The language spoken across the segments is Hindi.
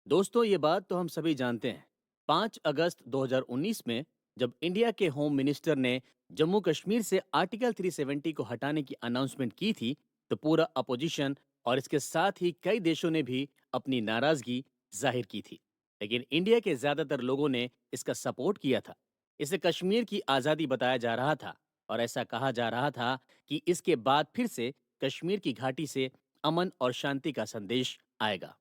दोस्तों, ये बात तो हम सभी जानते हैं। 5 अगस्त 2019 में जब इंडिया के होम मिनिस्टर ने जम्मू कश्मीर से आर्टिकल 370 को हटाने की अनाउंसमेंट की थी, तो पूरा अपोजिशन और इसके साथ ही कई देशों ने भी अपनी नाराजगी जाहिर की थी। लेकिन इंडिया के ज्यादातर लोगों ने इसका सपोर्ट किया था। इसे कश्मीर की आज़ादी बताया जा रहा था और ऐसा कहा जा रहा था कि इसके बाद फिर से कश्मीर की घाटी से अमन और शांति का संदेश आएगा।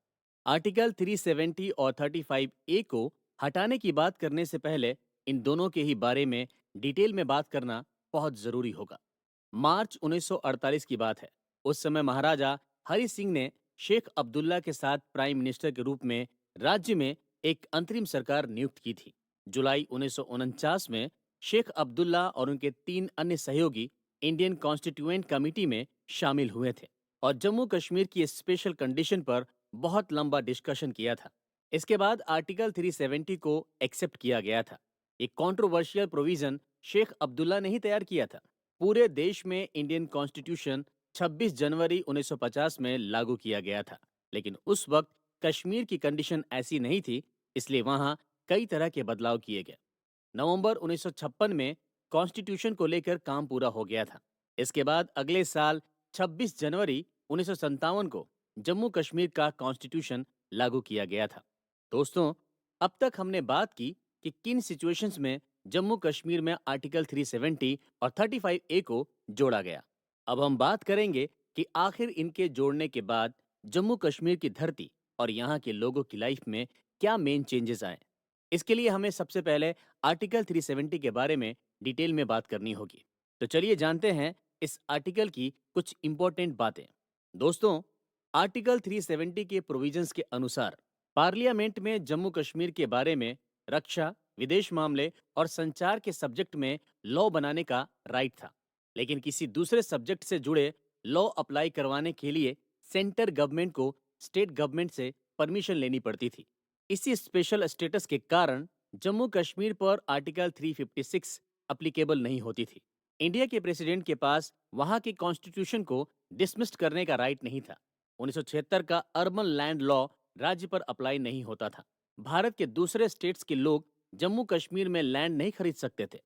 आर्टिकल 370 और 35 ए को हटाने की बात करने से पहले इन दोनों के ही बारे में डिटेल में बात करना बहुत जरूरी होगा। मार्च 1948 की बात है। उस समय महाराजा हरि सिंह ने शेख अब्दुल्ला के साथ प्राइम मिनिस्टर के रूप में राज्य में एक अंतरिम सरकार नियुक्त की थी। जुलाई 1949 में शेख अब्दुल्ला और उनके 3 अन्य सहयोगी इंडियन कॉन्स्टिट्यूएंट कमेटी में शामिल हुए थे और जम्मू कश्मीर की स्पेशल कंडीशन पर बहुत लंबा डिस्कशन किया था। इसके बाद आर्टिकल 370 को एक्सेप्ट किया गया था। एक कंट्रोवर्शियल प्रोविजन शेख अब्दुल्ला ने ही तैयार किया था। पूरे देश में इंडियन कॉन्स्टिट्यूशन 26 जनवरी 1950 में लागू किया गया था। लेकिन उस वक्त कश्मीर की कंडीशन ऐसी नहीं थी, इसलिए वहां कई तरह के बदलाव किए गए। नवंबर 1956 में कॉन्स्टिट्यूशन को लेकर काम पूरा हो गया था। इसके बाद अगले साल 26 जनवरी 1957 को जम्मू कश्मीर का कॉन्स्टिट्यूशन लागू किया गया था। दोस्तों, अब तक हमने बात की कि किन सिचुएशंस में जम्मू कश्मीर में आर्टिकल 370 और 35 ए को जोड़ा गया। अब हम बात करेंगे कि आखिर इनके जोड़ने के बाद जम्मू कश्मीर की धरती और यहाँ के लोगों की लाइफ में क्या मेन चेंजेस आए। इसके लिए हमें सबसे पहले आर्टिकल 370 के बारे में डिटेल में बात करनी होगी। तो चलिए जानते हैं इस आर्टिकल की कुछ इंपॉर्टेंट बातें। दोस्तों, आर्टिकल 370 के प्रोविजंस के अनुसार पार्लियामेंट में जम्मू कश्मीर के बारे में रक्षा, विदेश मामले और संचार के सब्जेक्ट में लॉ बनाने का राइट था। लेकिन किसी दूसरे सब्जेक्ट से जुड़े लॉ अप्लाई करवाने के लिए सेंटर गवर्नमेंट को स्टेट गवर्नमेंट से परमिशन लेनी पड़ती थी। इसी स्पेशल स्टेटस के कारण जम्मू कश्मीर पर आर्टिकल 356 अप्लीकेबल नहीं होती थी। इंडिया के प्रेसिडेंट के पास वहां के कॉन्स्टिट्यूशन को डिसमिस्ड करने का राइट नहीं था। 1976 का अर्बन लैंड लॉ राज्य पर अप्लाई नहीं होता था। भारत के दूसरे स्टेट्स के लोग जम्मू कश्मीर में लैंड नहीं खरीद सकते थे।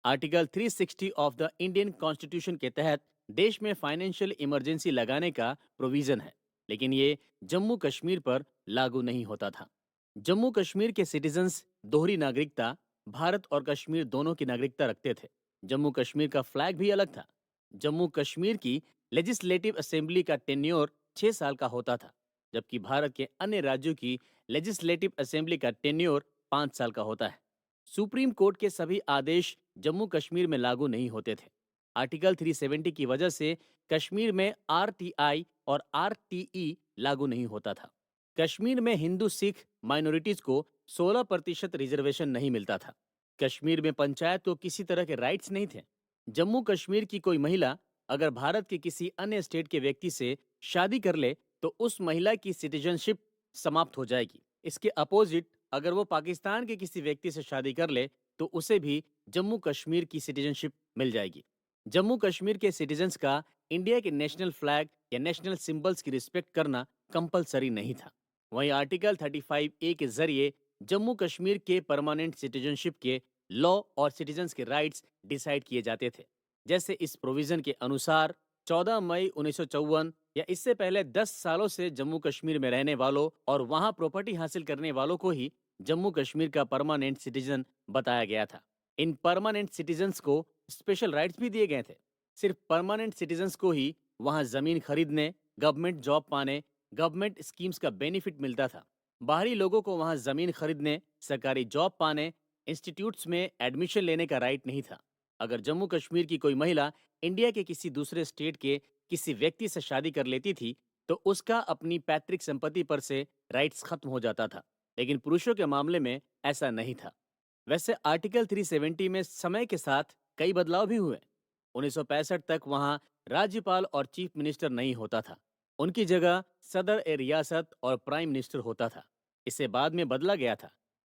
Article 360 of the Indian constitution के तहत देश में फाइनेंशियल इमरजेंसी लगाने का प्रोविजन है, लेकिन ये जम्मू कश्मीर पर लागू नहीं होता था। जम्मू कश्मीर के सिटीजन्स दोहरी नागरिकता, भारत और कश्मीर दोनों की नागरिकता रखते थे। जम्मू कश्मीर का फ्लैग भी अलग था। जम्मू कश्मीर की लेजिस्लेटिव असेंबली का टेन्योर 6 साल का होता था, जबकि भारत के अन्य राज्यों की लेजिस्लेटिव असेंबली का टेन्योर 5 साल का होता है। सुप्रीम कोर्ट के सभी आदेश जम्मू कश्मीर में लागू नहीं होते थे। आर्टिकल 370 की वजह से कश्मीर में आरटीआई और आरटीई लागू नहीं होता था। कश्मीर में हिंदू सिख माइनॉरिटीज को 16% रिजर्वेशन नहीं मिलता था। कश्मीर में पंचायत को किसी तरह के राइट्स नहीं थे। जम्मू कश्मीर की कोई महिला अगर भारत के किसी अन्य स्टेट के व्यक्ति से शादी कर ले तो उस महिला की सिटीजनशिप समाप्त हो जाएगी। इसके अपोजिट अगर वो पाकिस्तान के किसी व्यक्ति से शादी कर ले तो उसे भी जम्मू कश्मीर की सिटीजनशिप मिल जाएगी। जम्मू कश्मीर के सिटीजन्स का इंडिया के नेशनल फ्लैग या नेशनल सिंबल्स की रिस्पेक्ट करना कंपलसरी नहीं था। वहीं आर्टिकल 35 ए के जरिए जम्मू कश्मीर के परमानेंट सिटीजनशिप के लॉ और सिटीजन्स के राइट्स डिसाइड किए जाते थे। जैसे इस प्रोविजन के अनुसार 14 मई 1954 या इससे पहले 10 सालों से जम्मू कश्मीर में रहने वालों और वहां प्रॉपर्टी हासिल करने वालों को ही जम्मू कश्मीर का परमानेंट सिटीजन बताया गया था। इन परमानेंट सिटीजन्स को स्पेशल राइट्स भी दिए गए थे। सिर्फ परमानेंट सिटीजन्स को ही वहां जमीन खरीदने, गवर्नमेंट जॉब पाने, गवर्नमेंट स्कीम्स का बेनिफिट मिलता था। बाहरी लोगों को वहां जमीन खरीदने, सरकारी जॉब पाने, इंस्टीट्यूट्स में एडमिशन लेने का राइट नहीं था। अगर जम्मू कश्मीर की कोई महिला इंडिया के किसी दूसरे स्टेट के किसी व्यक्ति से शादी कर लेती थी तो उसका अपनी पैतृक संपत्ति पर से राइट्स खत्म हो जाता था। लेकिन पुरुषों के मामले में ऐसा नहीं था। वैसे आर्टिकल 370 में समय के साथ कई बदलाव भी हुए। 1965 तक वहां राज्यपाल और चीफ मिनिस्टर नहीं होता था। उनकी जगह सदर ए रियासत और प्राइम मिनिस्टर होता था। इसे बाद में बदला गया था।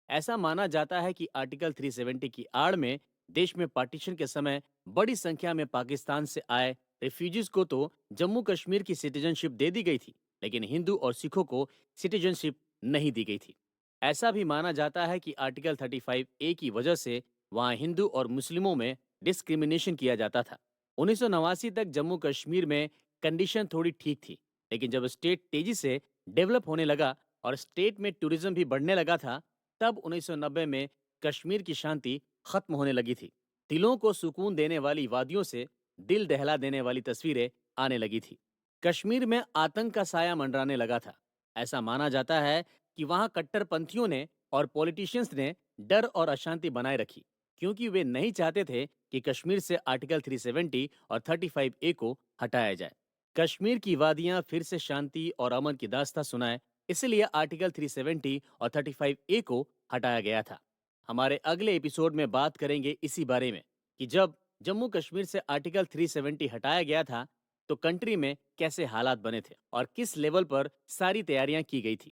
ऐसा माना जाता है कि आर्टिकल 370 की आड़ में देश में पार्टीशन के समय बड़ी संख्या में पाकिस्तान से आए रिफ्यूजीज को तो जम्मू कश्मीर की सिटीजनशिप दे दी गई थी, लेकिन हिंदू और सिखों को सिटीजनशिप नहीं दी गई थी। ऐसा भी माना जाता है कि आर्टिकल 35A की वजह से वहाँ हिंदू और मुस्लिमों में डिस्क्रिमिनेशन किया जाता था। 1989 तक जम्मू कश्मीर में कंडीशन थोड़ी ठीक थी, लेकिन जब स्टेट तेजी से डेवलप होने लगा और स्टेट में टूरिज्म भी बढ़ने लगा था, तब 1990 में कश्मीर की शांति खत्म होने लगी थी। दिलों को सुकून देने वाली वादियों से दिल दहला देने वाली तस्वीरें आने लगी थी। कश्मीर में आतंक का साया मंडराने लगा था। ऐसा माना जाता है कि वहां कट्टरपंथियों ने और पॉलिटिशियंस ने डर और अशांति बनाए रखी, क्योंकि वे नहीं चाहते थे कि कश्मीर से आर्टिकल 370 और 35A को हटाया जाए। कश्मीर की वादियां फिर से शांति और अमन की दास्तां सुनाए, इसलिए आर्टिकल 370 और 35A को हटाया गया था। हमारे अगले एपिसोड में बात करेंगे इसी बारे में कि जब जम्मू कश्मीर से आर्टिकल 370 हटाया गया था, तो कंट्री में कैसे हालात बने थे और किस लेवल पर सारी तैयारियां की गई थी।